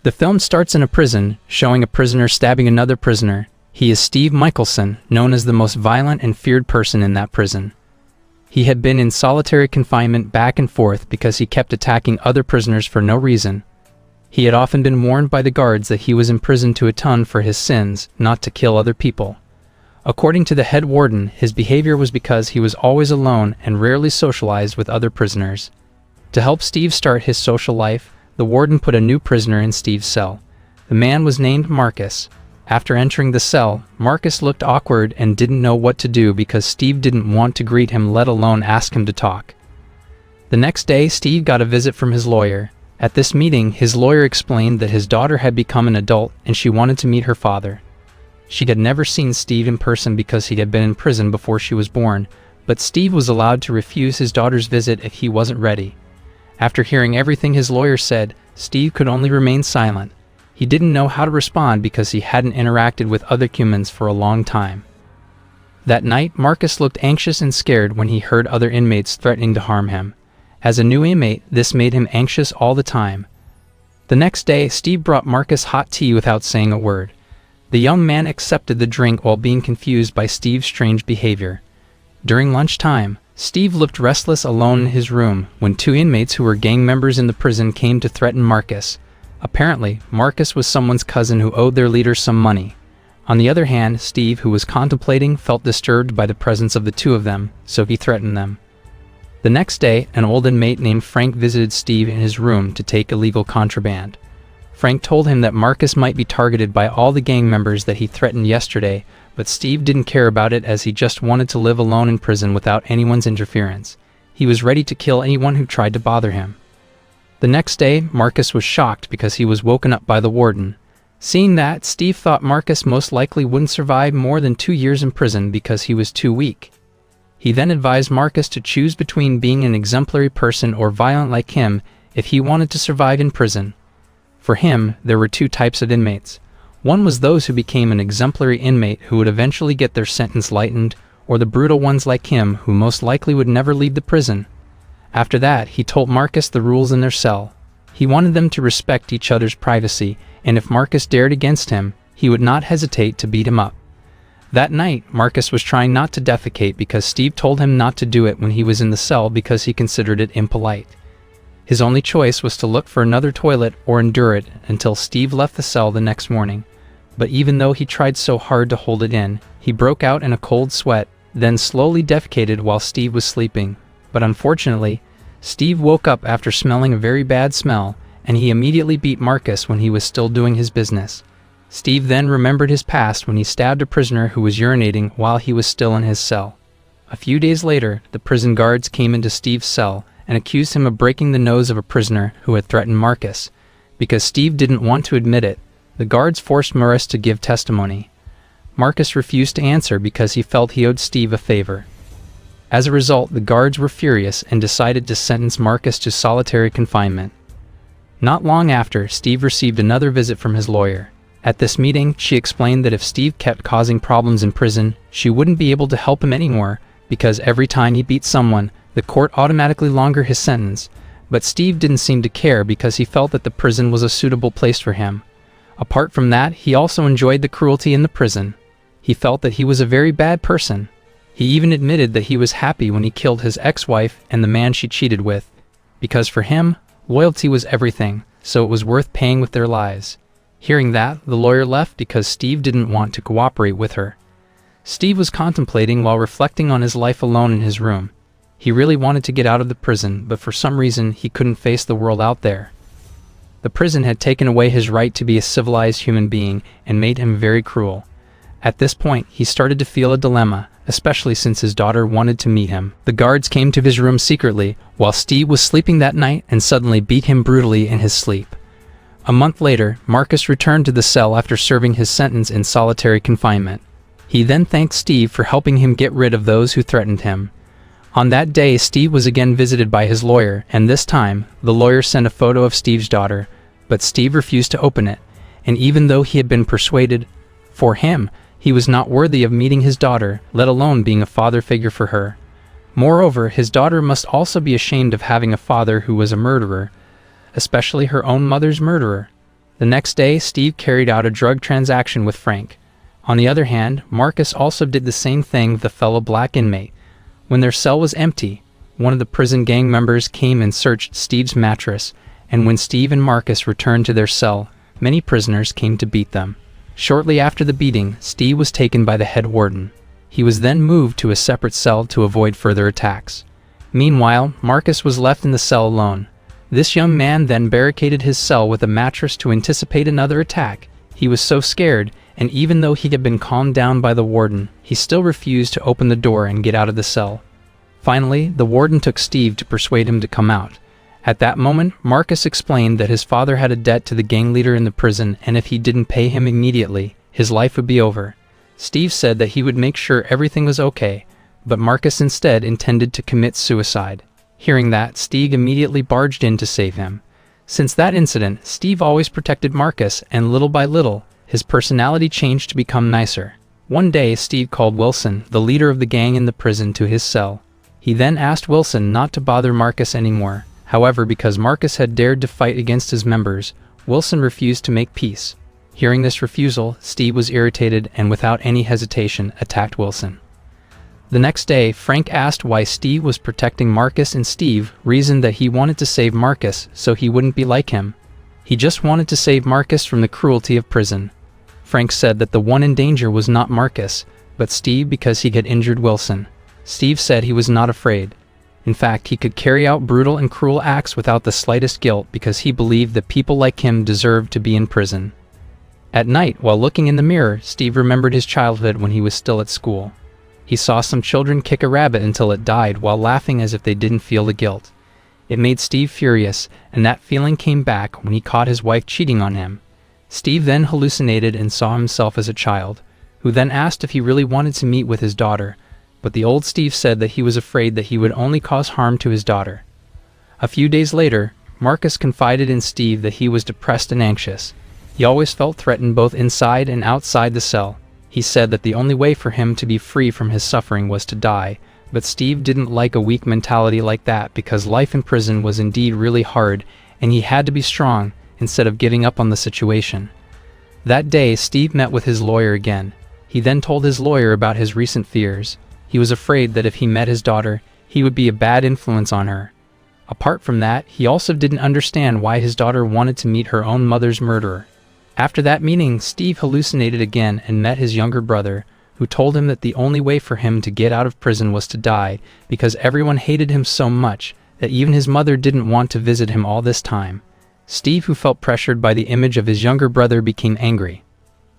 The film starts in a prison, showing a prisoner stabbing another prisoner. He is Steve Michelson, known as the most violent and feared person in that prison. He had been in solitary confinement back and forth because he kept attacking other prisoners for no reason. He had often been warned by the guards that he was in prison to atone for his sins, not to kill other people. According to the head warden, his behavior was because he was always alone and rarely socialized with other prisoners. To help Steve start his social life, the warden put a new prisoner in Steve's cell. The man was named Marcus. After entering the cell, Marcus looked awkward and didn't know what to do because Steve didn't want to greet him, let alone ask him to talk. The next day, Steve got a visit from his lawyer. At this meeting, his lawyer explained that his daughter had become an adult and she wanted to meet her father. She had never seen Steve in person because he had been in prison before she was born, but Steve was allowed to refuse his daughter's visit if he wasn't ready. After hearing everything his lawyer said, Steve could only remain silent. He didn't know how to respond because he hadn't interacted with other humans for a long time. That night, Marcus looked anxious and scared when he heard other inmates threatening to harm him. As a new inmate, this made him anxious all the time. The next day, Steve brought Marcus hot tea without saying a word. The young man accepted the drink while being confused by Steve's strange behavior. During lunchtime, Steve looked restless alone in his room when two inmates who were gang members in the prison came to threaten Marcus. Apparently, Marcus was someone's cousin who owed their leader some money. On the other hand, Steve, who was contemplating, felt disturbed by the presence of the two of them, so he threatened them. The next day, an old inmate named Frank visited Steve in his room to take illegal contraband. Frank told him that Marcus might be targeted by all the gang members that he threatened yesterday, but Steve didn't care about it as he just wanted to live alone in prison without anyone's interference. He was ready to kill anyone who tried to bother him. The next day, Marcus was shocked because he was woken up by the warden. Seeing that, Steve thought Marcus most likely wouldn't survive more than 2 years in prison because he was too weak. He then advised Marcus to choose between being an exemplary person or violent like him if he wanted to survive in prison. For him, there were two types of inmates. One was those who became an exemplary inmate who would eventually get their sentence lightened, or the brutal ones like him who most likely would never leave the prison. After that, he told Marcus the rules in their cell. He wanted them to respect each other's privacy, and if Marcus dared against him, he would not hesitate to beat him up. That night, Marcus was trying not to defecate because Steve told him not to do it when he was in the cell because he considered it impolite. His only choice was to look for another toilet or endure it until Steve left the cell the next morning. But even though he tried so hard to hold it in, he broke out in a cold sweat, then slowly defecated while Steve was sleeping. But unfortunately, Steve woke up after smelling a very bad smell, and he immediately beat Marcus when he was still doing his business. Steve then remembered his past when he stabbed a prisoner who was urinating while he was still in his cell. A few days later, the prison guards came into Steve's cell and accused him of breaking the nose of a prisoner who had threatened Marcus. Because Steve didn't want to admit it, the guards forced Marcus to give testimony. Marcus refused to answer because he felt he owed Steve a favor. As a result, the guards were furious and decided to sentence Marcus to solitary confinement. Not long after, Steve received another visit from his lawyer. At this meeting, she explained that if Steve kept causing problems in prison, she wouldn't be able to help him anymore because every time he beat someone, the court automatically longer his sentence. But Steve didn't seem to care because he felt that the prison was a suitable place for him. Apart from that, he also enjoyed the cruelty in the prison. He felt that he was a very bad person. He even admitted that he was happy when he killed his ex-wife and the man she cheated with. Because for him, loyalty was everything, so it was worth paying with their lives. Hearing that, the lawyer left because Steve didn't want to cooperate with her. Steve was contemplating while reflecting on his life alone in his room. He really wanted to get out of the prison, but for some reason he couldn't face the world out there. The prison had taken away his right to be a civilized human being and made him very cruel. At this point, he started to feel a dilemma, especially since his daughter wanted to meet him. The guards came to his room secretly while Steve was sleeping that night and suddenly beat him brutally in his sleep. A month later, Marcus returned to the cell after serving his sentence in solitary confinement. He then thanked Steve for helping him get rid of those who threatened him. On that day, Steve was again visited by his lawyer, and this time, the lawyer sent a photo of Steve's daughter, but Steve refused to open it, and even though he had been persuaded, for him, he was not worthy of meeting his daughter, let alone being a father figure for her. Moreover, his daughter must also be ashamed of having a father who was a murderer, especially her own mother's murderer. The next day, Steve carried out a drug transaction with Frank. On the other hand, Marcus also did the same thing with a fellow black inmate. When their cell was empty, one of the prison gang members came and searched Steve's mattress, and when Steve and Marcus returned to their cell, many prisoners came to beat them. Shortly after the beating, Steve was taken by the head warden. He was then moved to a separate cell to avoid further attacks. Meanwhile, Marcus was left in the cell alone. This young man then barricaded his cell with a mattress to anticipate another attack. He was so scared, and even though he had been calmed down by the warden, he still refused to open the door and get out of the cell. Finally, the warden took Steve to persuade him to come out. At that moment, Marcus explained that his father had a debt to the gang leader in the prison, and if he didn't pay him immediately, his life would be over. Steve said that he would make sure everything was okay, but Marcus instead intended to commit suicide. Hearing that, Steve immediately barged in to save him. Since that incident, Steve always protected Marcus, and little by little, his personality changed to become nicer. One day, Steve called Wilson, the leader of the gang in the prison, to his cell. He then asked Wilson not to bother Marcus anymore. However, because Marcus had dared to fight against his members, Wilson refused to make peace. Hearing this refusal, Steve was irritated and without any hesitation attacked Wilson. The next day, Frank asked why Steve was protecting Marcus, and Steve reasoned that he wanted to save Marcus so he wouldn't be like him. He just wanted to save Marcus from the cruelty of prison. Frank said that the one in danger was not Marcus, but Steve because he had injured Wilson. Steve said he was not afraid. In fact, he could carry out brutal and cruel acts without the slightest guilt because he believed that people like him deserved to be in prison. At night, while looking in the mirror, Steve remembered his childhood when he was still at school. He saw some children kick a rabbit until it died while laughing as if they didn't feel the guilt. It made Steve furious, and that feeling came back when he caught his wife cheating on him. Steve then hallucinated and saw himself as a child, who then asked if he really wanted to meet with his daughter, but the old Steve said that he was afraid that he would only cause harm to his daughter. A few days later, Marcus confided in Steve that he was depressed and anxious. He always felt threatened both inside and outside the cell. He said that the only way for him to be free from his suffering was to die, but Steve didn't like a weak mentality like that because life in prison was indeed really hard and he had to be strong instead of giving up on the situation. That day, Steve met with his lawyer again. He then told his lawyer about his recent fears. He was afraid that if he met his daughter, he would be a bad influence on her. Apart from that, he also didn't understand why his daughter wanted to meet her own mother's murderer. After that meeting, Steve hallucinated again and met his younger brother, who told him that the only way for him to get out of prison was to die because everyone hated him so much that even his mother didn't want to visit him all this time. Steve, who felt pressured by the image of his younger brother, became angry.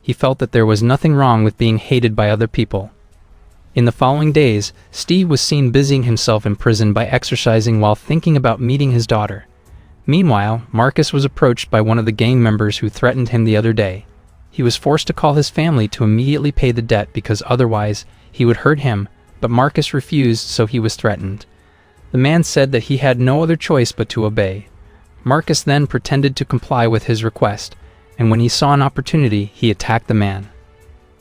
He felt that there was nothing wrong with being hated by other people. In the following days, Steve was seen busying himself in prison by exercising while thinking about meeting his daughter. Meanwhile, Marcus was approached by one of the gang members who threatened him the other day. He was forced to call his family to immediately pay the debt because otherwise he would hurt him, but Marcus refused, so he was threatened. The man said that he had no other choice but to obey. Marcus then pretended to comply with his request, and when he saw an opportunity, he attacked the man.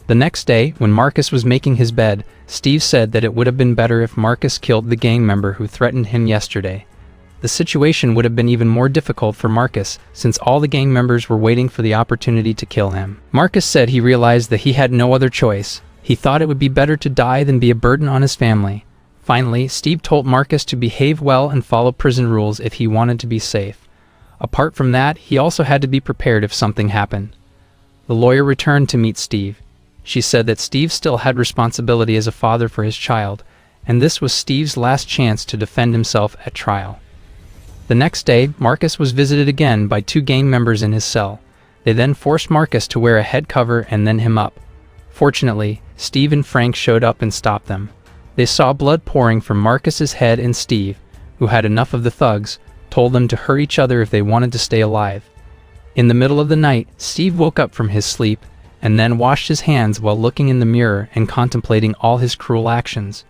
The next day, when Marcus was making his bed, Steve said that it would have been better if Marcus killed the gang member who threatened him yesterday. The situation would have been even more difficult for Marcus, since all the gang members were waiting for the opportunity to kill him. Marcus said he realized that he had no other choice. He thought it would be better to die than be a burden on his family. Finally, Steve told Marcus to behave well and follow prison rules if he wanted to be safe. Apart from that, he also had to be prepared if something happened. The lawyer returned to meet Steve. She said that Steve still had responsibility as a father for his child, and this was Steve's last chance to defend himself at trial. The next day, Marcus was visited again by two gang members in his cell. They then forced Marcus to wear a head cover and then him up. Fortunately, Steve and Frank showed up and stopped them. They saw blood pouring from Marcus's head, and Steve, who had enough of the thugs, told them to hurt each other if they wanted to stay alive. In the middle of the night, Steve woke up from his sleep and then washed his hands while looking in the mirror and contemplating all his cruel actions.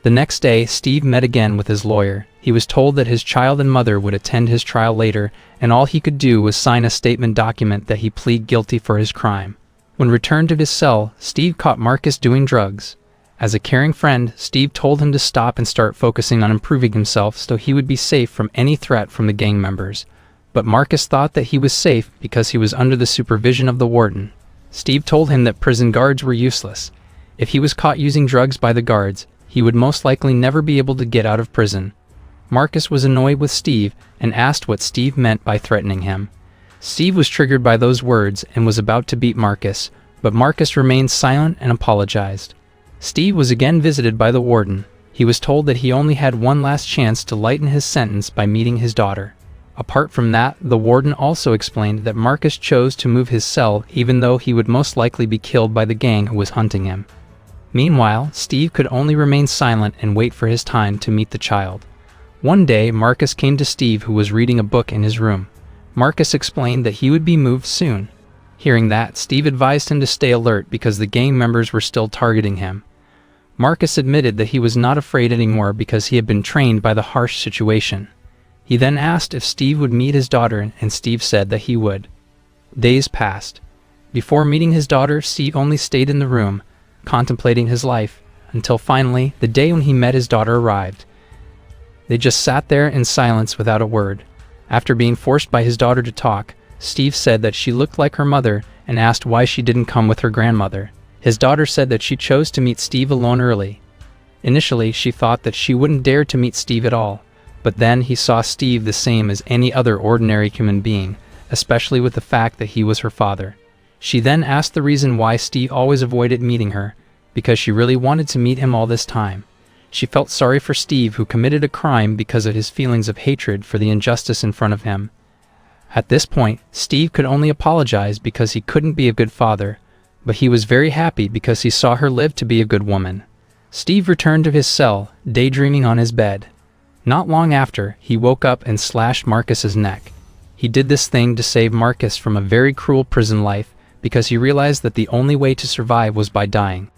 The next day, Steve met again with his lawyer. He was told that his child and mother would attend his trial later, and all he could do was sign a statement document that he pleaded guilty for his crime. When returned to his cell, Steve caught Marcus doing drugs. As a caring friend, Steve told him to stop and start focusing on improving himself so he would be safe from any threat from the gang members. but Marcus thought that he was safe because he was under the supervision of the warden. Steve told him that prison guards were useless. If he was caught using drugs by the guards, he would most likely never be able to get out of prison. Marcus was annoyed with Steve and asked what Steve meant by threatening him. Steve was triggered by those words and was about to beat Marcus, but Marcus remained silent and apologized. Steve was again visited by the warden. He was told that he only had one last chance to lighten his sentence by meeting his daughter. Apart from that, the warden also explained that Marcus chose to move his cell even though he would most likely be killed by the gang who was hunting him. Meanwhile, Steve could only remain silent and wait for his time to meet the child. One day, Marcus came to Steve, who was reading a book in his room. Marcus explained that he would be moved soon. Hearing that, Steve advised him to stay alert because the gang members were still targeting him. Marcus admitted that he was not afraid anymore because he had been trained by the harsh situation. He then asked if Steve would meet his daughter, and Steve said that he would. Days passed. Before meeting his daughter, Steve only stayed in the room, contemplating his life, until finally, the day when he met his daughter arrived. They just sat there in silence without a word. After being forced by his daughter to talk, Steve said that she looked like her mother and asked why she didn't come with her grandmother. His daughter said that she chose to meet Steve alone early. Initially, she thought that she wouldn't dare to meet Steve at all, but then he saw Steve the same as any other ordinary human being, especially with the fact that he was her father. She then asked the reason why Steve always avoided meeting her, because she really wanted to meet him all this time. She felt sorry for Steve, who committed a crime because of his feelings of hatred for the injustice in front of him. At this point, Steve could only apologize because he couldn't be a good father, but he was very happy because he saw her live to be a good woman. Steve returned to his cell, daydreaming on his bed. Not long after, he woke up and slashed Marcus's neck. He did this thing to save Marcus from a very cruel prison life because he realized that the only way to survive was by dying.